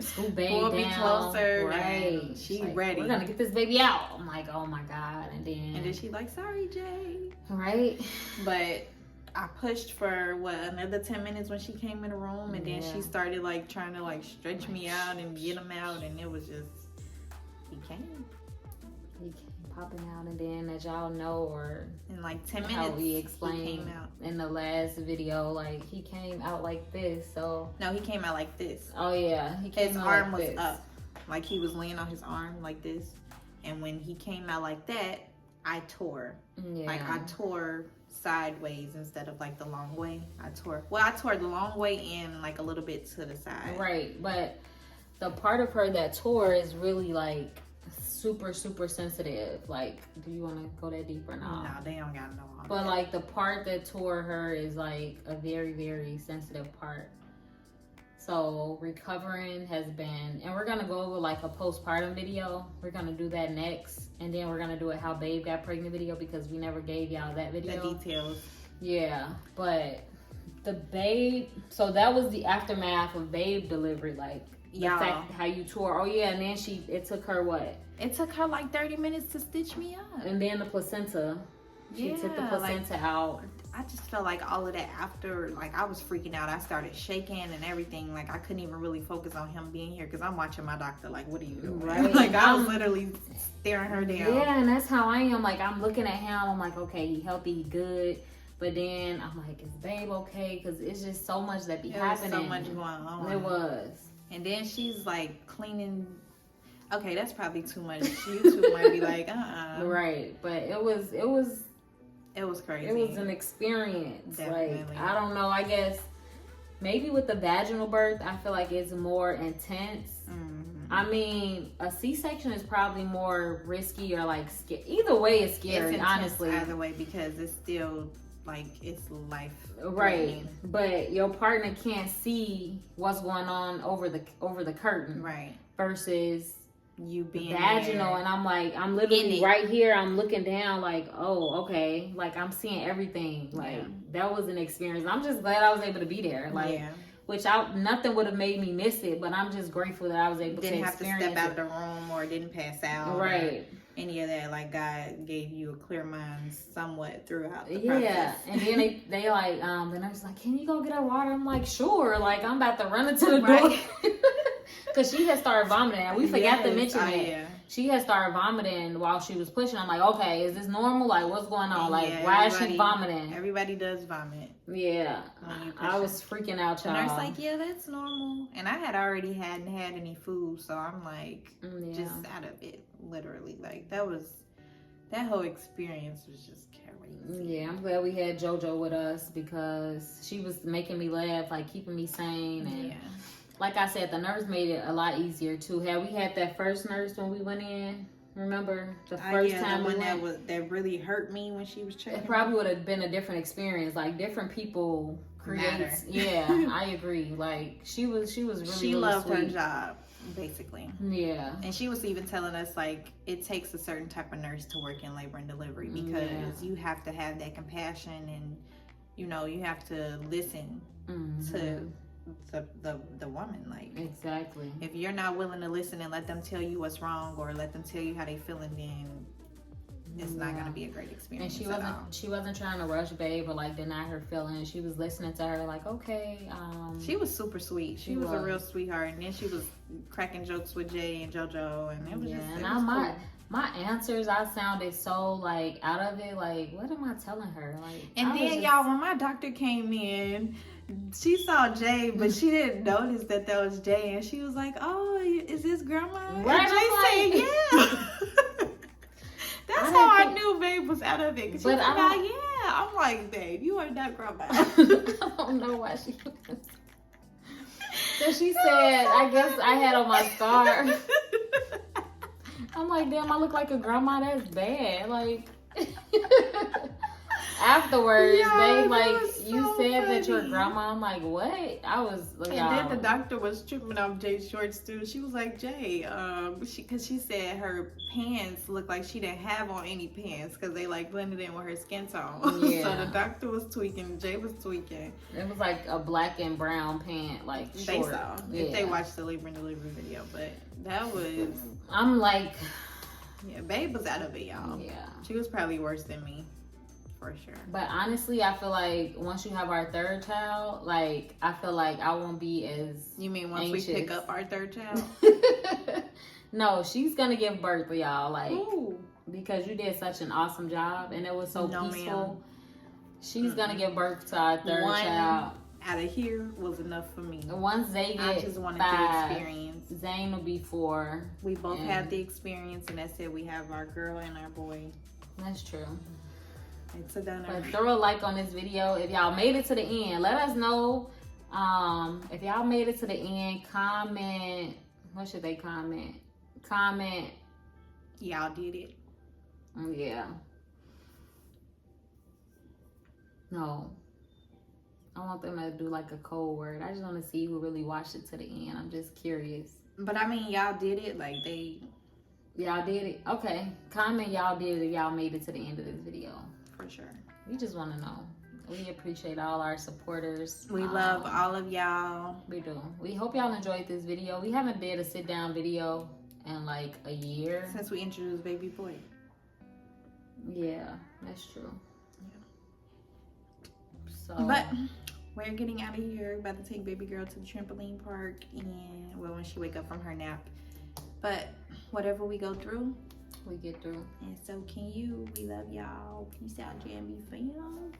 A: scoop baby down.
B: Be closer.
A: Right.
B: She
A: like,
B: ready.
A: We're gonna get this baby out. I'm like, oh my God. And then
B: she like, sorry, Jay.
A: Right.
B: But I pushed for another 10 minutes when she came in the room, and then she started, like, trying to, like, stretch me out and get him out, and it was just, he came
A: popping out. And then, as y'all know, or
B: in like 10 minutes,
A: how we explained in the last video, like, he came out like this. So
B: no, he came out like this.
A: Oh yeah,
B: his arm was up, like he was laying on his arm like this. And when he came out like that, I tore. Like, I tore sideways instead of, like, the long way. I tore the long way and, like, a little bit to the side.
A: Right. But the part of her that tore is really, like, super, super sensitive. Like, do you want to go that deeper now?
B: No, they don't gotta know all
A: that. But, like, the part that tore her is, like, a very, very sensitive part. So recovering has been, and we're gonna go over, like, a postpartum video. We're gonna do that next, and then we're gonna do a how Babe got pregnant video, because we never gave y'all that video.
B: The details.
A: Yeah, but the Babe, so that was the aftermath of Babe delivery, like, the fact how you tore. Oh yeah, and then it took her what?
B: It took her like 30 minutes to stitch me up.
A: And then the placenta. She took the placenta out.
B: I just felt like all of that after, like, I was freaking out. I started shaking and everything. Like, I couldn't even really focus on him being here, because I'm watching my doctor like, what are you doing?
A: Right.
B: Like, I was literally staring her down.
A: Yeah, and that's how I am. Like, I'm looking at him. I'm like, okay, he healthy, he good. But then I'm like, is Babe okay? Because it's just so much that be happening.
B: So much going on.
A: It was.
B: And then she's like cleaning. Okay, that's probably too much. YouTube might be like,
A: Right, but it was
B: crazy.
A: It was an experience.
B: Definitely.
A: Like, I don't know. I guess maybe with the vaginal birth, I feel like it's more intense.
B: Mm-hmm.
A: I mean, a C-section is probably more risky, or like either way, it's scary.
B: It's
A: honestly,
B: either way, because it's still, like, it's life.
A: Right, but your partner can't see what's going on over the curtain.
B: Right.
A: Versus
B: you being
A: vaginal,
B: there.
A: and I'm like, I'm literally right here. I'm looking down, like, oh, okay, like I'm seeing everything. Like that was an experience. I'm just glad I was able to be there. Like, which nothing would have made me miss it, but I'm just grateful that I was able to experience it.
B: Didn't have to step out of the room or didn't pass out.
A: Right.
B: Any of that. Like, God gave you a clear mind somewhat throughout the process.
A: And then they like, the nurse like, can you go get her water? I'm like, sure. Like, I'm about to run into the door. Because she had started vomiting. And we forgot to mention that. She had started vomiting while she was pushing. I'm like, okay, is this normal? Like, what's going on? Like, why is she vomiting?
B: Everybody does vomit.
A: Yeah. I was freaking out, y'all.
B: And I was like, yeah, that's normal. And I had already hadn't had any food. So I'm like, just out of it. Literally. Like, that whole experience was just crazy.
A: Yeah, I'm glad we had JoJo with us because she was making me laugh, like keeping me sane. And like I said, the nurse made it a lot easier too. Had we had that first nurse when we went in, remember the first time
B: the one that really hurt me when she was checking.
A: It probably would have been a different experience. Like different people create. Yeah, I agree. Like she was really. She
B: loved
A: sweet.
B: her job. Basically.
A: Yeah.
B: And she was even telling us, like, it takes a certain type of nurse to work in labor and delivery because you have to have that compassion and, you know, you have to listen to the woman. Like,
A: exactly.
B: If you're not willing to listen and let them tell you what's wrong or let them tell you how they feeling, then it's not going to be a great experience.
A: And she wasn't trying to rush babe or like deny her feelings. She was listening to her like, okay.
B: She was super sweet. She was a real sweetheart. And then she was cracking jokes with Jay and JoJo, and it was cool.
A: My answers, I sounded so like out of it. Like, what am I telling her? Like,
B: and then y'all, when my doctor came in, she saw Jay, but she didn't notice that was Jay, and she was like, "Oh, is this grandma?"
A: Right?
B: And Jay said, "Yeah." That's how I knew babe was out of it. But she was like, "Yeah." I'm like, "Babe, you are not grandma."
A: I don't know why she was. So she said, I guess I had on my scar. I'm like, damn, I look like a grandma. That's bad. Like, afterwards, they like, you said funny. That you're a grandma. I'm like, what? I was, like,
B: and then the doctor was tripping off Jay's shorts too. She was like, Jay, because she said her pants looked like she didn't have on any pants because they like blended in with her skin tone. Yeah. So the doctor was tweaking, Jay was tweaking.
A: It was like a black and brown pant, like short.
B: They saw if they watched the labor and delivery video, but that was.
A: I'm like.
B: Yeah, babe was out of it, y'all.
A: Yeah.
B: She was probably worse than me. For sure.
A: But honestly, I feel like once you have our third child, like, I feel like I won't be as
B: You mean once
A: anxious.
B: We pick up our third child?
A: No, she's going to give birth, y'all. Like,
B: ooh.
A: Because you did such an awesome job and it was so peaceful.
B: Ma'am.
A: She's going to give birth to our third child.
B: Out of here was enough for me.
A: Once they get
B: I just wanted the experience.
A: Zane will be 4.
B: We both have the experience, and that's it. We have our girl and our boy.
A: That's true.
B: It's a done.
A: But throw a like on this video if y'all made it to the end. Let us know if y'all made it to the end. Comment. What should they comment? Comment.
B: Y'all did it.
A: Yeah. No. I want them to do like a code word. I just want to see who really watched it to the end. I'm just curious.
B: But I mean, y'all did it. Like
A: y'all did it. Okay. Comment y'all did it if y'all made it to the end of this video.
B: For sure.
A: We just want to know. We appreciate all our supporters.
B: We love all of y'all.
A: We do. We hope y'all enjoyed this video. We haven't did a sit down video in like a year.
B: Since we introduced baby boy.
A: Yeah, that's true.
B: Yeah.
A: So.
B: But we're getting out of here. About to take baby girl to the trampoline park, and when she wake up from her nap. But whatever we go through,
A: we get through.
B: And so can you. We love y'all. Peace out, Jamie fam.